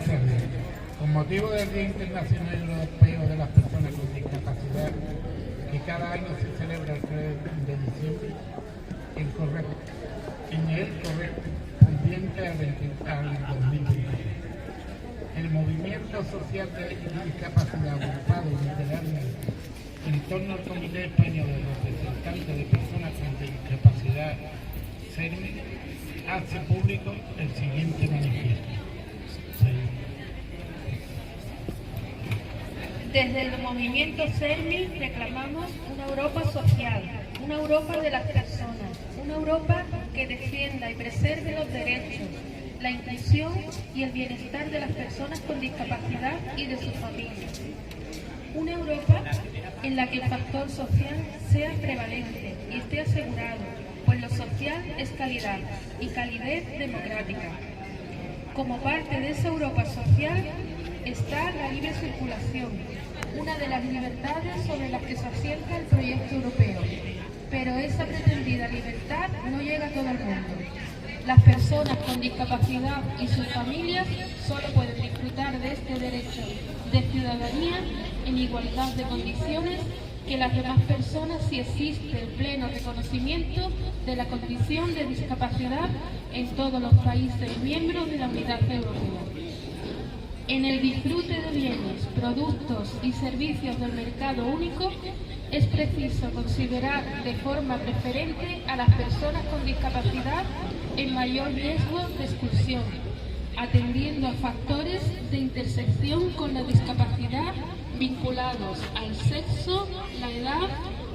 Sermi. Con motivo del Día Internacional Europeo de las Personas con Discapacidad, que cada año se celebra el 3 de diciembre, en el correspondiente al 2020. El movimiento social de discapacidad, agrupado literalmente en torno al Comité Español de Representantes de Personas con Discapacidad, CERMI, hace público el siguiente manifiesto. Desde el movimiento CERMI reclamamos una Europa social, una Europa de las personas, una Europa que defienda y preserve los derechos, la inclusión y el bienestar de las personas con discapacidad y de sus familias. Una Europa en la que el factor social sea prevalente y esté asegurado, pues lo social es calidad y calidez democrática. Como parte de esa Europa social está la libre circulación, una de las libertades sobre las que se asienta el proyecto europeo. Pero esa pretendida libertad no llega a todo el mundo. Las personas con discapacidad y sus familias solo pueden disfrutar de este derecho de ciudadanía en igualdad de condiciones que las demás personas si existe el pleno reconocimiento de la condición de discapacidad en todos los países miembros de la Unidad Europea. En el disfrute de bienes, productos y servicios del mercado único es preciso considerar de forma preferente a las personas con discapacidad en mayor riesgo de exclusión, atendiendo a factores de intersección con la discapacidad vinculados al sexo, la edad,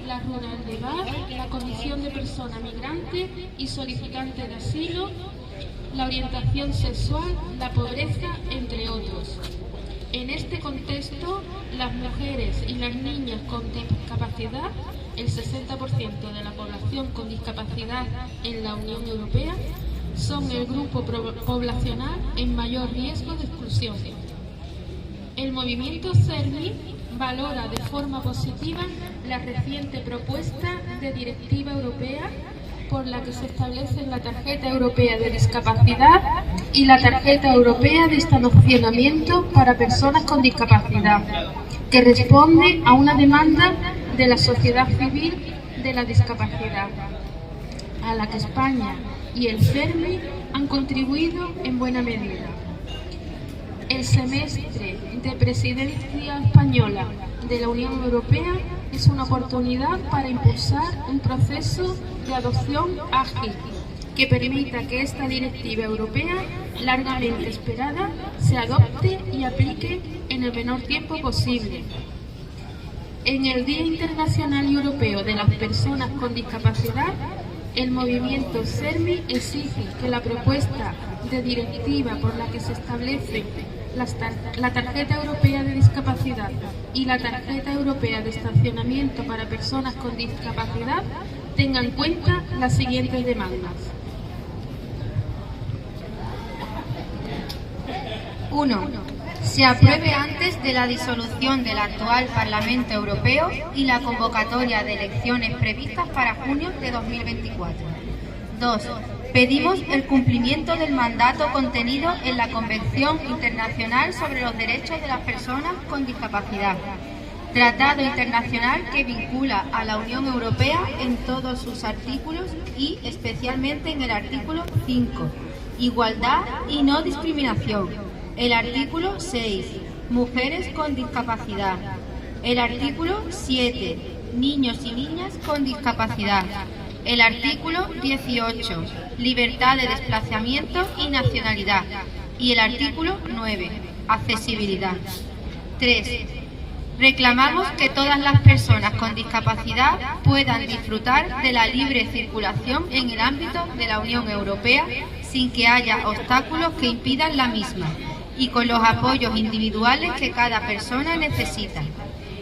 la ruralidad, la condición de persona migrante y solicitante de asilo, la orientación sexual, la pobreza, entre otros. En este contexto, las mujeres y las niñas con discapacidad, el 60% de la población con discapacidad en la Unión Europea, son el grupo poblacional en mayor riesgo de exclusión. El movimiento CERMI valora de forma positiva la reciente propuesta de directiva europea por la que se establecen la Tarjeta Europea de Discapacidad y la Tarjeta Europea de Estacionamiento para Personas con Discapacidad, que responde a una demanda de la sociedad civil de la discapacidad, a la que España y el CERMI han contribuido en buena medida. El semestre de presidencia española de la Unión Europea es una oportunidad para impulsar un proceso de adopción ágil que permita que esta directiva europea, largamente esperada, se adopte y aplique en el menor tiempo posible. En el Día Internacional y Europeo de las Personas con Discapacidad, el movimiento CERMI exige que la propuesta de directiva por la que se establece la Tarjeta Europea de Discapacidad y la Tarjeta Europea de Estacionamiento para Personas con Discapacidad tengan en cuenta las siguientes demandas. 1. Se apruebe antes de la disolución del actual Parlamento Europeo y la convocatoria de elecciones previstas para junio de 2024. 2. Pedimos el cumplimiento del mandato contenido en la Convención Internacional sobre los Derechos de las Personas con Discapacidad, tratado internacional que vincula a la Unión Europea en todos sus artículos y especialmente en el artículo 5, igualdad y no discriminación, el artículo 6, mujeres con discapacidad, el artículo 7, niños y niñas con discapacidad, el artículo 18, libertad de desplazamiento y nacionalidad, y el artículo 9, accesibilidad. 3. Reclamamos que todas las personas con discapacidad puedan disfrutar de la libre circulación en el ámbito de la Unión Europea sin que haya obstáculos que impidan la misma y con los apoyos individuales que cada persona necesita.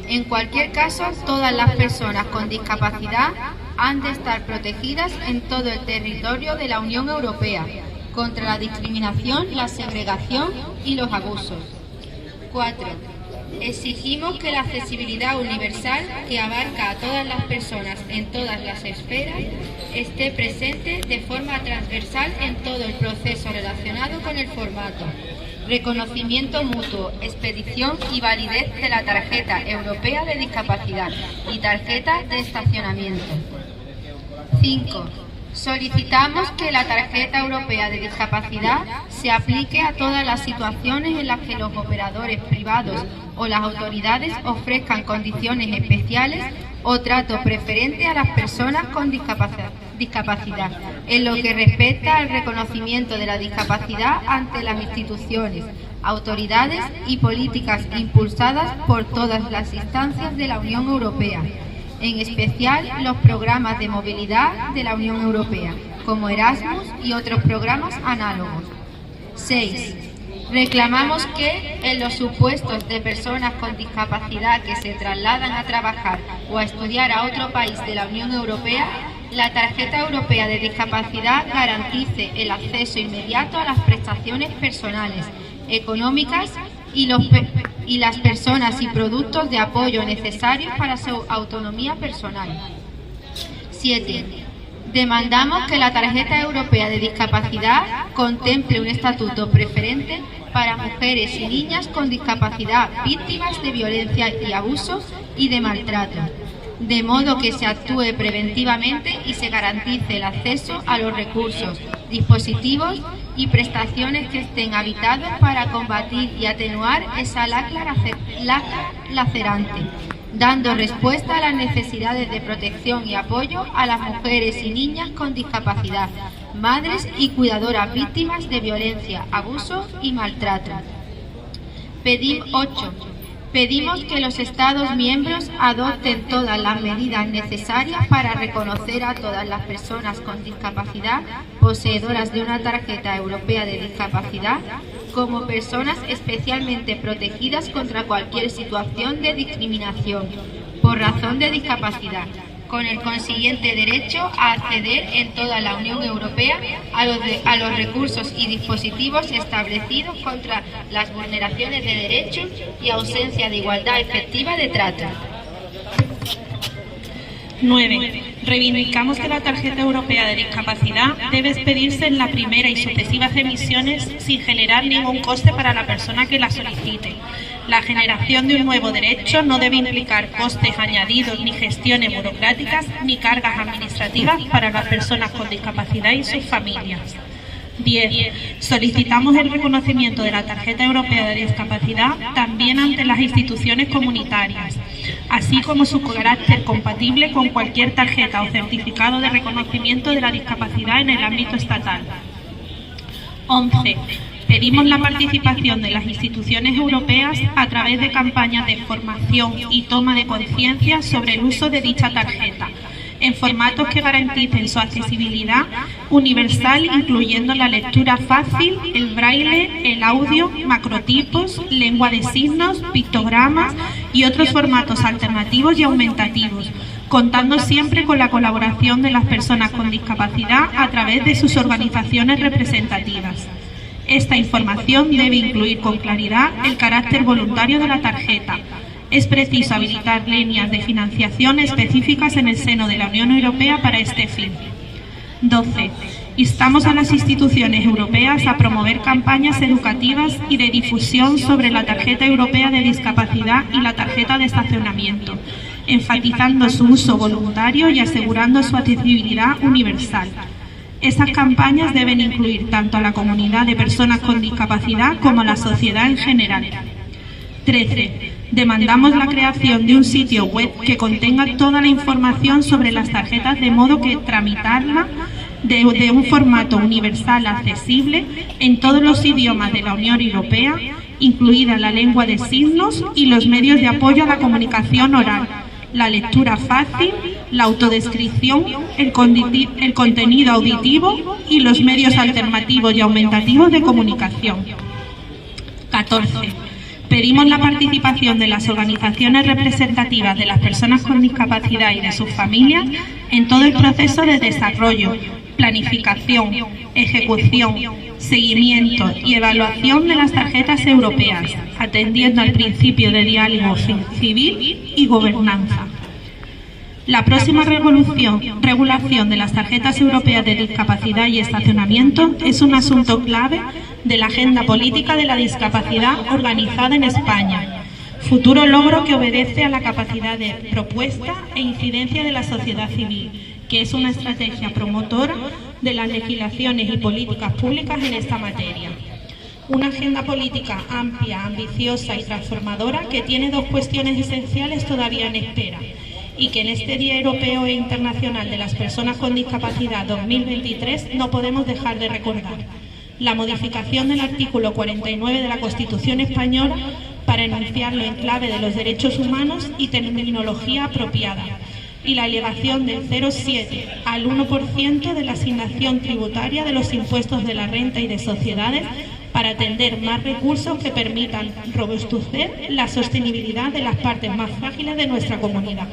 En cualquier caso, todas las personas con discapacidad han de estar protegidas en todo el territorio de la Unión Europea contra la discriminación, la segregación y los abusos. 4. Exigimos que la accesibilidad universal, que abarca a todas las personas en todas las esferas, esté presente de forma transversal en todo el proceso relacionado con el formato, reconocimiento mutuo, expedición y validez de la tarjeta europea de discapacidad y tarjeta de estacionamiento. 5. Solicitamos que la tarjeta europea de discapacidad se aplique a todas las situaciones en las que los operadores privados o las autoridades ofrezcan condiciones especiales o trato preferente a las personas con discapacidad, en lo que respecta al reconocimiento de la discapacidad ante las instituciones, autoridades y políticas impulsadas por todas las instancias de la Unión Europea, en especial los programas de movilidad de la Unión Europea, como Erasmus y otros programas análogos. 6. Reclamamos que, en los supuestos de personas con discapacidad que se trasladan a trabajar o a estudiar a otro país de la Unión Europea, la tarjeta europea de discapacidad garantice el acceso inmediato a las prestaciones personales, económicas y las personas y productos de apoyo necesarios para su autonomía personal. 7. Demandamos que la tarjeta europea de discapacidad contemple un estatuto preferente para mujeres y niñas con discapacidad víctimas de violencia y abuso y de maltrato, de modo que se actúe preventivamente y se garantice el acceso a los recursos, dispositivos y prestaciones que estén habilitados para combatir y atenuar esa lacra lacerante, dando respuesta a las necesidades de protección y apoyo a las mujeres y niñas con discapacidad, madres y cuidadoras víctimas de violencia, abuso y maltrato. 8. Pedimos que los Estados miembros adopten todas las medidas necesarias para reconocer a todas las personas con discapacidad poseedoras de una tarjeta europea de discapacidad como personas especialmente protegidas contra cualquier situación de discriminación por razón de discapacidad, con el consiguiente derecho a acceder en toda la Unión Europea a los recursos y dispositivos establecidos contra las vulneraciones de derechos y ausencia de igualdad efectiva de trato. 9. Reivindicamos que la tarjeta europea de discapacidad debe expedirse en la primera y sucesivas emisiones sin generar ningún coste para la persona que la solicite. La generación de un nuevo derecho no debe implicar costes añadidos, ni gestiones burocráticas, ni cargas administrativas para las personas con discapacidad y sus familias. 10. Solicitamos el reconocimiento de la tarjeta europea de discapacidad también ante las instituciones comunitarias, así como su carácter compatible con cualquier tarjeta o certificado de reconocimiento de la discapacidad en el ámbito estatal. 11. Pedimos la participación de las instituciones europeas a través de campañas de formación y toma de conciencia sobre el uso de dicha tarjeta, en formatos que garanticen su accesibilidad universal, incluyendo la lectura fácil, el braille, el audio, macrotipos, lengua de signos, pictogramas y otros formatos alternativos y aumentativos, contando siempre con la colaboración de las personas con discapacidad a través de sus organizaciones representativas. Esta información debe incluir con claridad el carácter voluntario de la tarjeta. Es preciso habilitar líneas de financiación específicas en el seno de la Unión Europea para este fin. 12. Instamos a las instituciones europeas a promover campañas educativas y de difusión sobre la tarjeta europea de discapacidad y la tarjeta de estacionamiento, enfatizando su uso voluntario y asegurando su accesibilidad universal. Esas campañas deben incluir tanto a la comunidad de personas con discapacidad como a la sociedad en general. 13. Demandamos la creación de un sitio web que contenga toda la información sobre las tarjetas, de modo que tramitarla de un formato universal accesible en todos los idiomas de la Unión Europea, incluida la lengua de signos y los medios de apoyo a la comunicación oral, la lectura fácil, la autodescripción, el contenido auditivo y los medios alternativos y aumentativos de comunicación. 14. Pedimos la participación de las organizaciones representativas de las personas con discapacidad y de sus familias en todo el proceso de desarrollo, planificación, ejecución, seguimiento y evaluación de las tarjetas europeas, atendiendo al principio de diálogo civil y gobernanza. La próxima regulación de las tarjetas europeas de discapacidad y estacionamiento es un asunto clave de la agenda política de la discapacidad organizada en España, futuro logro que obedece a la capacidad de propuesta e incidencia de la sociedad civil, que es una estrategia promotora de las legislaciones y políticas públicas en esta materia. Una agenda política amplia, ambiciosa y transformadora que tiene dos cuestiones esenciales todavía en espera y que en este Día Europeo e Internacional de las Personas con Discapacidad 2023 no podemos dejar de recordar: la modificación del artículo 49 de la Constitución española para enunciarlo en clave de los derechos humanos y terminología apropiada, y la elevación del 0,7 al 1% de la asignación tributaria de los impuestos de la renta y de sociedades para atender más recursos que permitan robustecer la sostenibilidad de las partes más frágiles de nuestra comunidad.